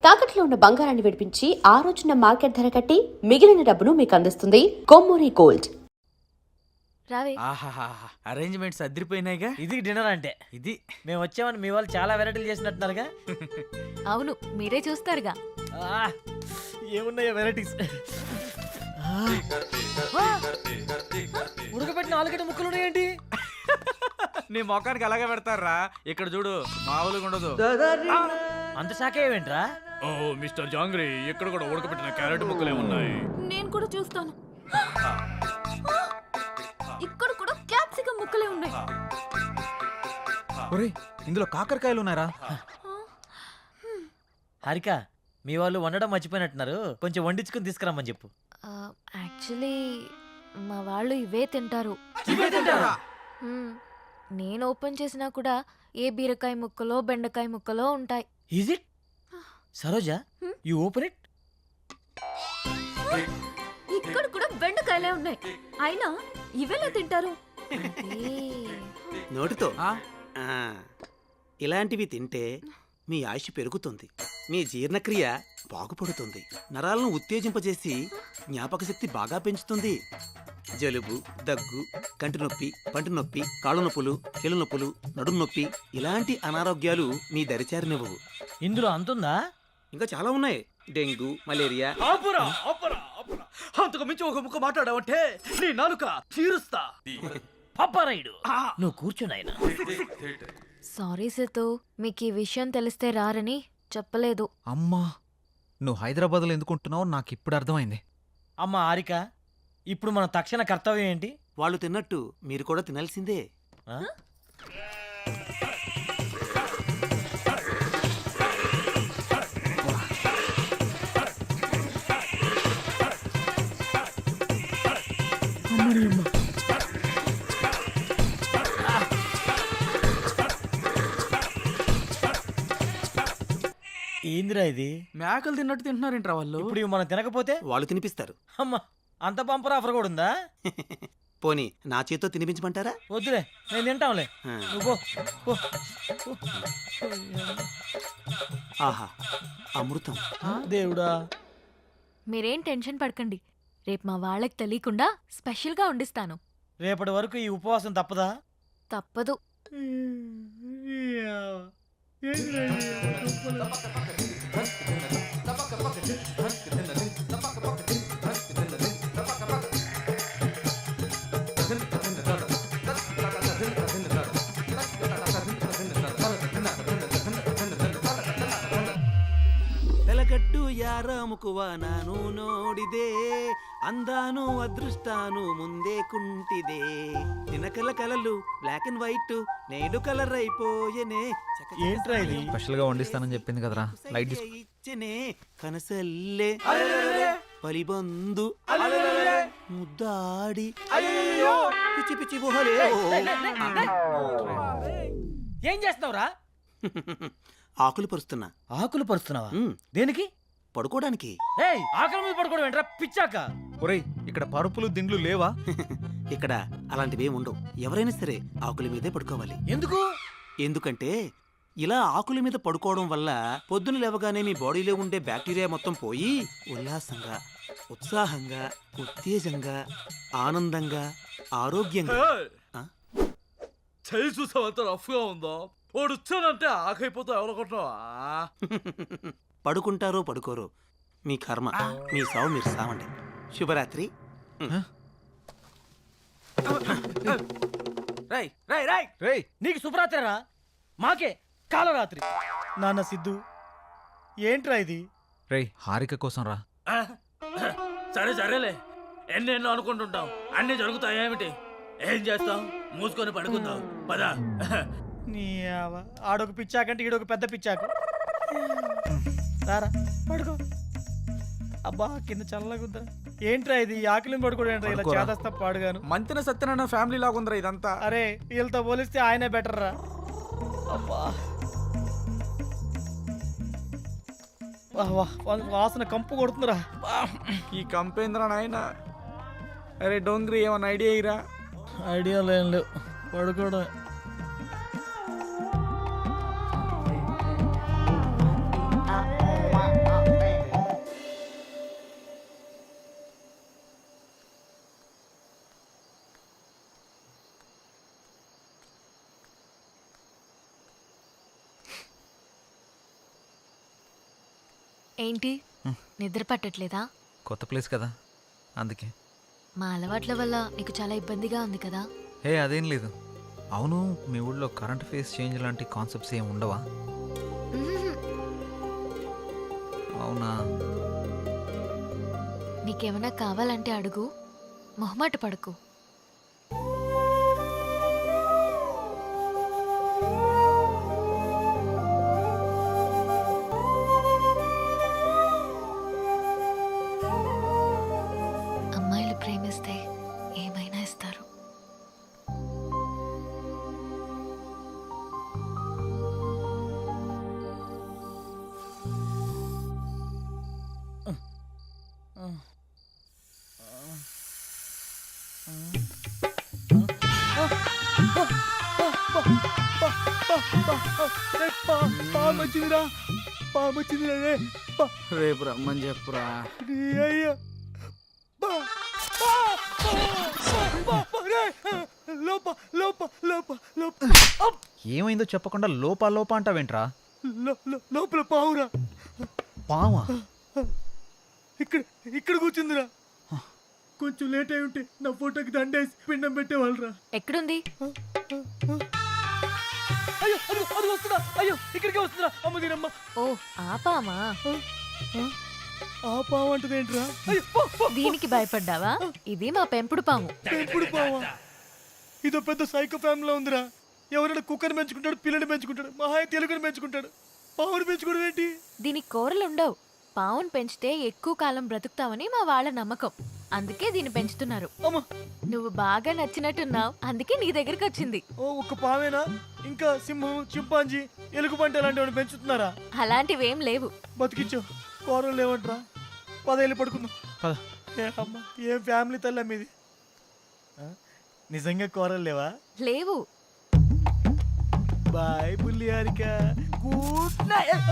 తాకట్లో ఉన్న బంగారాన్ని విడిపించి ఆ రోజున మార్కెట్ ధర కట్టి మిగిలిన డబ్బును మీకు అందిస్తుంది కొమ్మూరి గోల్డ్. అరేంజ్మెంట్స్ అదిరిపోయినాయిగా. ఇది డిన్నర్ అంటే ఇది మేము వచ్చామని మీ వాళ్ళు చాలా వెరైటీలు చేసినట్టున్నారుగా. అవును, మీరే చూస్తారుగా. ఏమున్నాయో వెరైటీస్. ఉడకబెట్టిన ఆలుగడ్డ ముక్కలు ఉన్నాయేంటి? నీ మొఖానికి అలాగే పెడతారా. ఇక్కడ చూడు, మామూలుగా ఉండదు. అంత శాఖ ఏమేంట్రా? ఓ మిస్టర్ జాంగ్రీ, ఇక్కడ కూడా ఉడకబెట్టిన క్యారెట్ ముక్కలే ఉన్నాయి. నేను కూడా చూస్తాను. ఇక్కడ కూడా క్యాప్సికం ముక్కలే ఉన్నాయి. ఒరేయ్, ఇందులో కాకరకాయలు ఉన్నారా? హారిక, మీ వాళ్ళు వండడం మర్చిపోయినట్టున్నారు. కొంచెం వండించుకుని తీసుకురమ్మని చెప్పు. యాక్చువల్లీ మా వాళ్ళు ఇవే తింటారు. నేను ఓపెన్ చేసినా కూడా ఏ బీరకాయ ముక్కలో బెండకాయ ముక్కలో ఉంటాయి. Is it? Saroja, you open it. ఇక్కడ కూడా బెండకాయలే ఉన్నాయి, అయినా ఇవేలా తింటారు? నోటితో ఇలాంటివి తింటే మీ ఆయుష్ పెరుగుతుంది, మీ జీర్ణక్రియ బాగుపడుతుంది, నరాలను ఉత్తేజింపజేసి జ్ఞాపక శక్తి బాగా పెంచుతుంది. జలుబు, దగ్గు, కంటి నొప్పి, పంటి నొప్పి, కాళ్ళ నొప్పులు, కీళ్ళ నొప్పులు, నడుము నొప్పి ఇలాంటి అనారోగ్యాలు మీ దరిచారినివ్వవు. ఇందులో అంతుందా? ఇంకా చాలా ఉన్నాయి. Dengue, malaria. అంతకు మించి ఒక ముక్క మాట్లాడావంటే నీ నాలుక తీరుస్తా. పప్పారాయుడు, నువ్వు కూర్చున్నాయినా. సారీ సేతు, మీకు ఈ విషయం తెలిస్తే రారని చెప్పలేదు. అమ్మా, నువ్వు హైదరాబాద్లో ఎందుకుంటున్నావు నాకు ఇప్పుడు అర్థమైంది. అమ్మ హారిక, ఇప్పుడు మన తక్షణ కర్తవ్యం ఏంటి? వాళ్ళు తిన్నట్టు మీరు కూడా తినాల్సిందే. ఏందిరా ఇది? మేకలు తిన్నట్టు తింటున్నారేంట్రా వాళ్ళు? ఇప్పుడు ఇవి మనం తినకపోతే వాళ్ళు తినిపిస్తారు. అమ్మా, అంత పంపర్ ఆఫర్ కూడా ఉందా? పోనీ నా చేతితో తినిపించమంటారా? వద్దులే, నేను తింటాంలే. నువ్వు పో. ఆహా, అమృతం. దేవుడా, మీరేం టెన్షన్ పడకండి, రేపు మా వాళ్ళకి తెలియకుండా స్పెషల్గా వండిస్తాను. రేపటి వరకు ఈ ఉపవాసం తప్పదా? తప్పదు. ಬೆಲಗಟ್ಟು ಯಾರ ಮುಖವ ನಾನು ನೋಡಿದೆ, ಅಂದಾನು ಅದೃಷ್ಟಾನು ಮುಂದೆ ಕುಂಟಿದೆ, నినకల కలలు బ్లాక్ అండ్ వైట్ నేడు కలర్ అయిపోయనే. ఏంట్రా ఇది? స్పెషల్ గా వండిస్తానని చెప్పింది కదరా, లైట్ తీసుకో. ఇచ్చనే కనసల్లే పలిబందు ముద్దాడి పిచ్చి పిచ్చి గుహలే. ఏం చేస్తున్నావురా? ఆకులు పరుస్తున్నా. ఆకులు పరుస్తున్నావా? దేనికి? పడుకోవడానికి. ఏయ్, ఆకుల మీద పడుకోవడం ఏంట్రా పిచ్చాక? ఒరేయ్, ఇక్కడ పరుపులు దిండ్లు లేవా? ఇక్కడ అలాంటివి ఉండవు. ఎవరైనా సరే ఆకుల మీదే పడుకోవాలి. ఎందుకు? ఎందుకంటే ఇలా ఆకుల మీద పడుకోవడం వల్ల పొద్దున లేవగానే మీ బాడీలో ఉండే బ్యాక్టీరియా మొత్తం పోయి ఉల్లాసంగా, ఉత్సాహంగా, ఉత్తేజంగా, ఆనందంగా, ఆరోగ్యంగా. చేయి చూసావంత రఫ్ గా ఉందో. వాడు వచ్చానంటే ఆకైపోతా ఎవరనుకుంటున్నావా? పడుకుంటారో పడుకోరో మీ కర్మ, మీ సావు మీరు సావండి. శుభరాత్రి. రై రై రై రై, నీకు శుభరాత్రిరా, మాకే కాలరాత్రి. నాన్న సిద్ధు, ఏంట్రా ఇది? రేయ్, హారిక కోసం రా. సరే సరేలే, ఎన్నెన్నో అనుకుంటుంటాం, అన్ని జరుగుతాయేమిటి? ఏం చేస్తాం? మూసుకొని పడుకుందాం పదా. నీ ఆడొక పిచ్చాకంటే ఈడొక పెద్ద పిచ్చాకు. రారా పడుకో. అబ్బా, కింద చల్లగుందా. ఏంట్రా ఇది? ఆకలిని పడుకోవడం ఏంట్రా ఇలా చేదస్తా పాడుగాను. మంతిన సత్యనారాయణ ఫ్యామిలీ లాగుందిరా ఇదంతా. అరే, వీళ్ళతో పోలిస్తే ఆయనే బెటర్ రా. అబ్బా, వాసన కంపు కొడుతుందిరా. ఈ కంపేంద్ర నాయన. అరే డోంగ్రీ, ఏమన్నా ఐడియా ఇరా? ఐడియా లేవు, పడుకోవడం. ఏంటి నిద్ర పట్టట్లేదా? కొత్త ప్లేస్ కదా అందుకే. మా అలవాట్ల వల్ల నీకు చాలా ఇబ్బందిగా ఉంది కదా? హే అదేం లేదు. అవును, మీ ఊళ్ళో కరెంట్ ఫేస్ చేంజ్ లాంటి కాన్సెప్ట్స్ ఏమి ఉండవా? మ్మ్. అవునా? నీకేమైనా కావాలంటే అడుగు, మొహమాట పడకు. అమ్మాయిలు ప్రేమిస్తే ఏమైనా ఇస్తారు. పామొచ్చిందిరా, పామొచ్చిందిరా. రేపు రమ్మని చెప్పురా. లోప లోప లోప లోప ఏమైందో చెప్పకుండా లోపా లోపా అంటావేంట్రా? లోపల పావురా. పావా? ఇక్కడ ఇక్కడ కూర్చుందిరా. కొంచెం లేట్ అయి ఉంటే నా ఫోటోకి దండేసి పిండం పెట్టేవాళ్ళరా. ఎక్కడుంది? అయ్యో అది అది వస్తుందా? అయ్యో ఇక్కడికే వస్తుందా? అమ్మ దీనమ్మ. ఓ ఆపామా? ఆ పాము అంటది ఏంట్రా? అయ్యో పో, పో. దీనికి భయపడ్డావా? ఇది మా పెంపుడు పాము. పెంపుడు పావా? ఇదో పెద్ద సైకో ఫ్యామిలీలో ఉందిరా. ఎవరైనా కుక్కని పెంచుకుంటాడు, పిల్లని పెంచుకుంటాడు, మహా తెలుగుని పెంచుకుంటాడు. పావుని పెంచుకోవడం ఏంటి? దీనికి కూరలు ఉండవు. పావును పెంచితే ఎక్కువ కాలం బ్రతుకుతావని మా వాళ్ళ నమ్మకం. అందుకే దీన్ని పెంచుతున్నారు. అమ్మ నువ్వు బాగా నచ్చినట్టున్నావు, అందుకే నీ దగ్గరికి వచ్చింది. ఓ ఒక్క పావేనా? ఇంకా సింహం, చింపాంజీ, ఎలుగుబంటి అలాంటివి పెంచుతున్నారా? అలాంటివేం లేవు. బతికిచ్చావు. కూరలు లేవంట్రా. 10 ఏళ్ళు పడుకుందాం. పద. ఏ అమ్మ, ఏం ఫ్యామిలీ తల్లి మీది. నిజంగా కూరలు లేవా? లేవు. బాయ్ బుల్లి హారిక. Good night.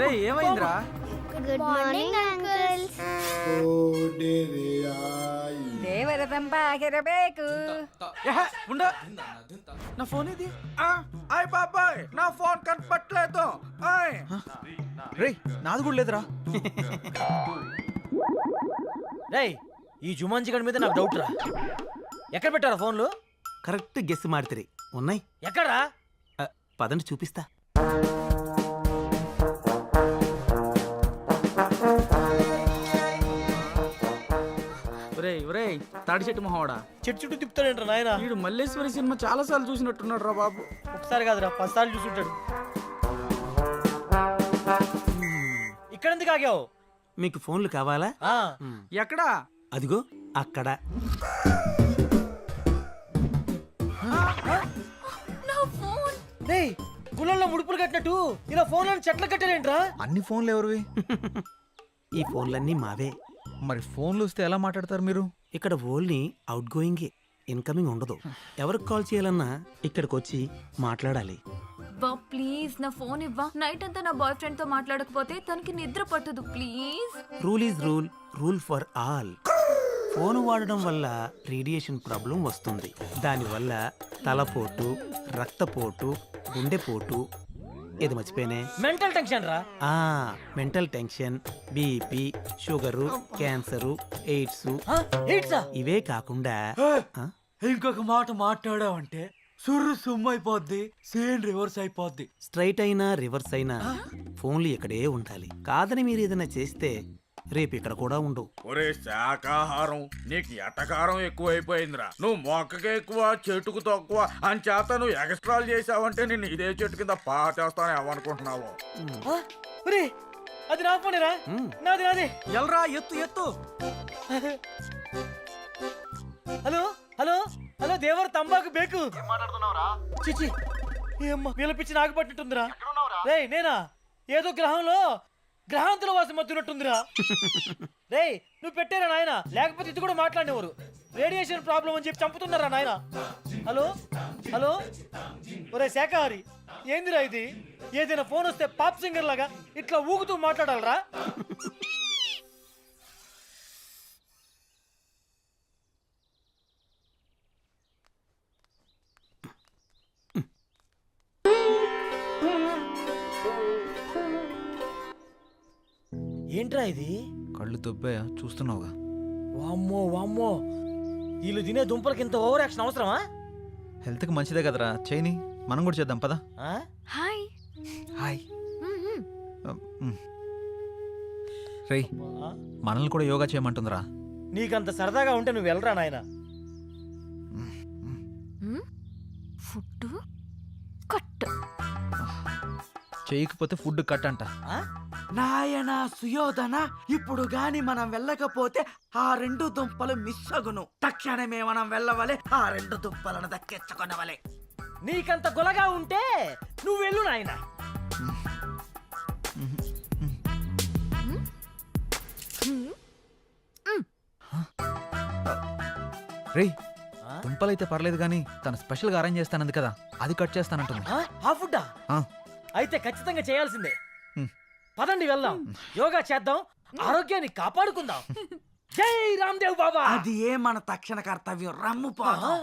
రే ఏమైందిరా? Good morning uncles. దేవరదంబాగిరಬೇಕು. ఏహే, ఉండు. నా ఫోన్ ఇది. ఆయ్ బాబాయ్, నా ఫోన్ కనపట్లేదు. ఆయ్ రే నాది కూడా లేదురా. రేయ్ ఈ జుమాన్జీ గడి మీద నాకు డౌట్ రా. ఎక్కడ పెట్టారా ఫోన్లు? కరెక్ట్ గెస్ మాడితే ఉన్నాయి. ఎక్కడా? పదండి చూపిస్తా. ఒరేయ్ తాడి చెట్టు మొహోడా, చెట్టు చుట్టూ తిప్పుతాడేంట్రా నాయన? వీడు మల్లేశ్వరి సినిమా చాలా సార్లు చూసినట్టున్నాడు రా బాబు. ఒకసారి కాదురా 10 సార్లు చూసుంటాడు. ఇక్కడ ఎందుకు ఆగావు? మీకు ఫోన్లు కావాలా? ఆ, ఎక్కడా? అదిగో అక్కడ. రేయ్ గుళ్ళల్లో ముడుపులు కట్టినట్టు ఇలా ఫోన్లను చెట్లు కట్టారేంట్రా? అన్ని ఫోన్లు ఎవరివి? ఈ ఫోన్లన్నీ మావే. మరి ఫోన్లు వస్తే ఎలా మాట్లాడతారు మీరు? ఇక్కడ ఓన్లీ అవుట్ గోయింగే, ఇన్కమింగ్ ఉండదు. ఎవరికి కాల్ చేయాలన్నా ఇక్కడికి వచ్చి మాట్లాడాలి. బా ప్లీజ్ నా ఫోన్ ఇవ్వా. నైట్ అంతా నా బాయ్ ఫ్రెండ్ తో మాట్లాడకపోతే తనకి నిద్ర పట్టదు please. Rule is rule, rule for all. Phone వాడడం వల్ల రేడియేషన్ ప్రాబ్లం వస్తుంది. దానివల్ల తలపోటు, రక్తపోటు, గుండెపోటు, ఏది మర్చిపోయినే, మెంటల్ టెన్షన్ రా. Mental tension, BP, sugar, cancer, AIDS, ఏంట్రా? ఇవే కాకుండా ఇంకొక మాట మాట్లాడావంటే సుర్రు సుమ్మైపోద్ది, సేన్ రివర్స్ అయిపోద్ది. స్ట్రైట్ అయినా రివర్స్ అయినా ఫోన్లు ఇక్కడే ఉండాలి. కాదని మీరు ఏదైనా చేస్తే రేపు ఇక్కడ కూడా ఉండవు. ఒరే శాకాహారం, నీకు ఎటకారం ఎక్కువైపోయిందిరా. నువ్వు మొక్కకి ఎక్కువ, చెట్టుకు తక్కువ అని చేత నువ్వు ఎక్స్ట్రాలు చేసావంటే నేను ఇదే చెట్టు కింద పాటేస్తాను ఏమనుకుంటున్నావు? ఒరే అది నా ఫోనేరా. నాది నాది. ఎల్రా ఎత్తు ఎత్తు. హలో హలో హలో దేవర తంబాకు బేకు. చిచి ఏమ్మా వీళ్ళ పిచ్చి నాకు పట్టినట్టుందిరా. రేయ్ నేనా? ఏదో గ్రహంలో గ్రహాంతుల వాసం మత్తున్నట్టుందిరా. రేయ్ నువ్వు పెట్టారా నాయన, లేకపోతే ఇది కూడా మాట్లాడేవారు. రేడియేషన్ ప్రాబ్లం అని చెప్పి చంపుతున్నారా నాయన. హలో హలో ఒరే శాఖాహారి, ఏందిరా ఇది? ఏదైనా ఫోన్ వస్తే పాప్ సింగర్ లాగా ఇట్లా ఊగుతూ మాట్లాడాలరా? ఏంట్రా ఇది? కళ్ళు దొబ్బాయా చూస్తున్నావుగా. వామ్మో వామ్మో, వీళ్ళు తినే దుంపలకి ఇంత ఓవర్ యాక్షన్ అవసరమా? హెల్త్కి మంచిదే కదరా, చేయని. మనం కూడా చేద్దాం పదా. ఆ? హాయ్. హాయ్. మ్మ్. రేయ్, ఆ? మనల్ని కూడా యోగా చేయమంటుందిరా. నీకంత సరదాగా ఉంటే నువ్వు వెళ్ళరా నాయన. Food cut. చేయకపోతే ఫుడ్ కట్ అంట. నాయనా సుయోధన, ఇప్పుడు గాని మనం వెళ్ళకపోతే ఆ 2 దుంపలు మిస్ అగును. తక్షణమే మనం వెళ్ళవలే, ఆ 2 దుంపలను దక్కించుకొనవలే. నీకంత గొలగా ఉంటే నువ్వు వెళ్ళు నాయన. రేయ్, ఆ? దుంపలైతే పర్లేదు కానీ తను స్పెషల్గా అరేంజ్ చేస్తానంది కదా, అది కట్ చేస్తానంటుంది. ఆ? ఆ ఫుడ్డా? ఆ. అయితే ఖచ్చితంగా చేయాల్సిందే. హ్మ్. పదండి వెళ్దాం, యోగా చేద్దాం, ఆరోగ్యాన్ని కాపాడుకుందాం. జై రామ్దేవ్ బాబా. అది ఏ మన తక్షణ కర్తవ్యం. రమ్ము పా. ఆ.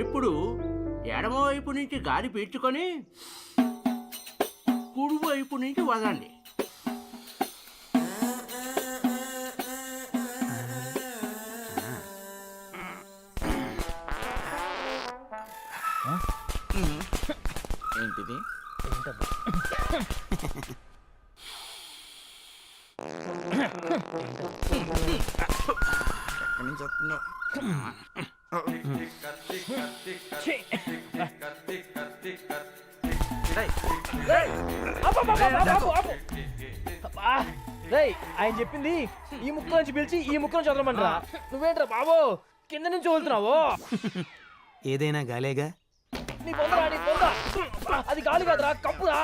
ఇప్పుడు ఎడమవైపు నుంచి గాలి పీల్చుకొని కుడి వైపు నుంచి వదండి. ఏంటిది? ఎక్కడి నుంచి వస్తుందో? రేయ్, ఆయన చెప్పింది ఈ ముక్క నుంచి పిలిచి ఈ ముక్క నుంచి వదలమంటారా? నువ్వేంట్రా బాబు కింద నుంచి వదులుతున్నావు? ఏదైనా గాలేగా. నీ పొందరా, నీ పొంద. అది గాలి కాదురా, కప్పురా.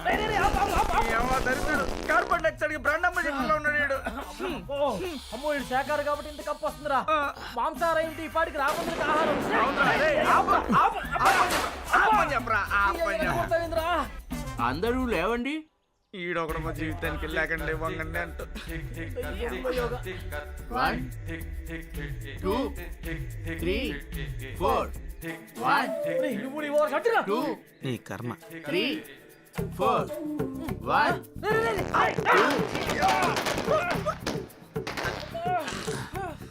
రేయ్, రేయ్, రేయ్, ఆపు, ఆపు, ఆపు, ఆపు. కార్బన్ డైఆక్సైడ్ బ్రాండమ్మ చెట్టులో ఉన్నాడు వీడు. ఓ, అమ్మో, ఇది శాఖారు కాబట్టి ఇంత కప్పు వస్తుందిరా. మాంసాహార ఇంటి ఈ పాటికి రాబందులకు ఆహారం. కొడతావేంద్రా? అందరూ లేవండి. ఈడొకడు మా జీవితానికి లేకండి ఇవ్వండి అంటూ. 1 2 3 4 1 రేయ్, నువ్వు నీ ఓవర్ కట్టురా. 2 నీ కర్మ. 3 4 1 రేయ్, రేయ్, రేయ్. ఆయ్,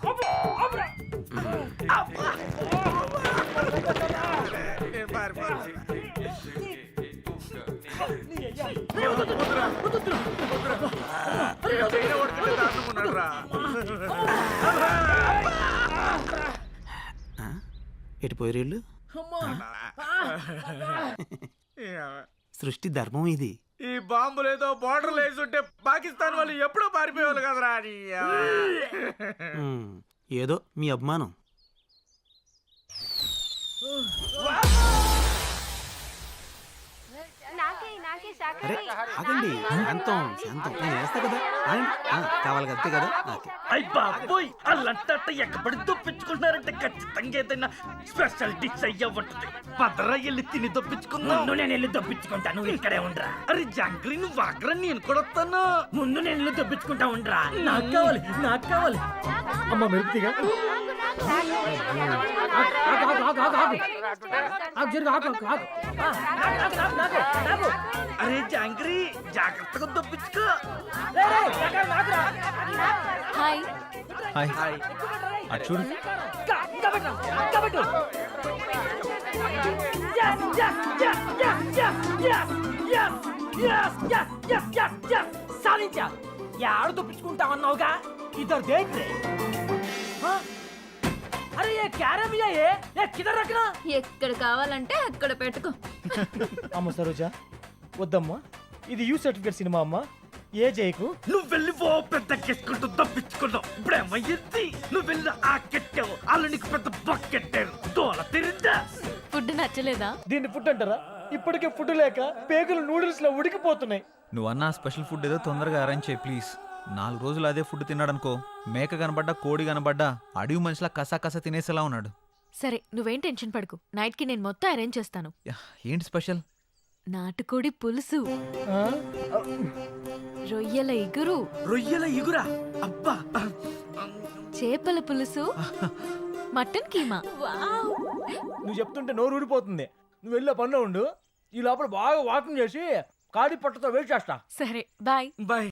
ఆపు, ఆపురా. ఎటు పోయిరేళ్ళు? సృష్టి ధర్మం ఇది. ఈ బాంబులు ఏదో బార్డర్ వేసుంటే పాకిస్తాన్ వాళ్ళు ఎప్పుడో పారిపోయేవాళ్ళు కదరా. ఏదో మీ అభిమానం. అరే ఆగండి, శాంతం శాంతం. నేను వేస్తా కదా, ఆగండి. కావాలి అంతే కదా. ఓకే. అయ్ బాబోయ్, అల్లంతా ఎక్కబడి దొప్పించుకుంటున్నారంటే ఖచ్చితంగా ఏదైనా స్పెషల్ డిష్ అయ్యా ఉంటుంది. పదరా వెళ్ళి తిని దొప్పించుకుందాం. ముందు నేను వెళ్ళి దొప్పించుకుంటా, నువ్వు ఇక్కడే ఉండరా. అరే జాంగ్రీ, నువ్వు వాగ్రా, నేను కూడా వస్తాను. ముందు నేను వెళ్ళి దొప్పించుకుంటా ఉండరా. నాకు కావాలి, నాకు కావాలి. అమ్మ మెరుపుతిగా. అరే జాంగ్రీ, జాగ్రత్తగా దొప్పించుకో. హాయ్. హాయ్. అటు చూడు. సాధించా. యాడ దొప్పించుకుంటా అన్నావుగా, ఇద్దరు దేంట్రే. అరే ఏ క్యారమియా ఏ కిదర్ రఖనా. ఎక్కడ కావాలంటే అక్కడ పెట్టుకో. అమ్మ సరోజా, వద్దమ్మా, ఇది యూ సర్టిఫికేట్ సినిమా అమ్మా. ఏ చేయకు. నువ్వు వెళ్ళి ఓ పెద్ద కెట్టుకుంటూ తప్పించుకున్నావు. ఇప్పుడేమయ్యింది? నువ్వు వెళ్ళి ఆ కెట్టావు, వాళ్ళు నీకు పెద్ద బకెట్టారు. తోల తిరిందా? ఫుడ్ నచ్చలేదా? దీన్ని ఫుడ్ అంటారా? ఇప్పటికే ఫుడ్ లేక పేగులు నూడిల్స్ లో ఉడికిపోతున్నాయి. నువ్వు అన్న స్పెషల్ ఫుడ్ ఏదో తొందరగా అరేంజ్ చేయి ప్లీజ్. 4 రోజులు అదే ఫుడ్ తిన్నాడనుకో, మేక కనబడ్డా కోడి కనబడ్డా అడవి మనిషిలా కసా కసా తినేసేలా ఉన్నాడు. సరే, నువ్వేం టెన్షన్ పడకు. నైట్ కి నేను మొత్తం అరేంజ్ చేస్తాను. ఏంటి స్పెషల్? నాటుకోడి పులుసు, ఆ? రొయ్యల ఇగురు, రొయ్యల ఇగురా అబ్బా చేపల పులుసు, మటన్ కీమా. నువ్వు చెప్తుంటే నోరు ఊరిపోతుంది. నువ్వు వెళ్ళే పనిలో ఉండు, ఈ లోపల బాగా వాకింగ్ చేసి కాడి పట్టతో వెయిట్ చేస్తా. సరే బాయ్. బాయ్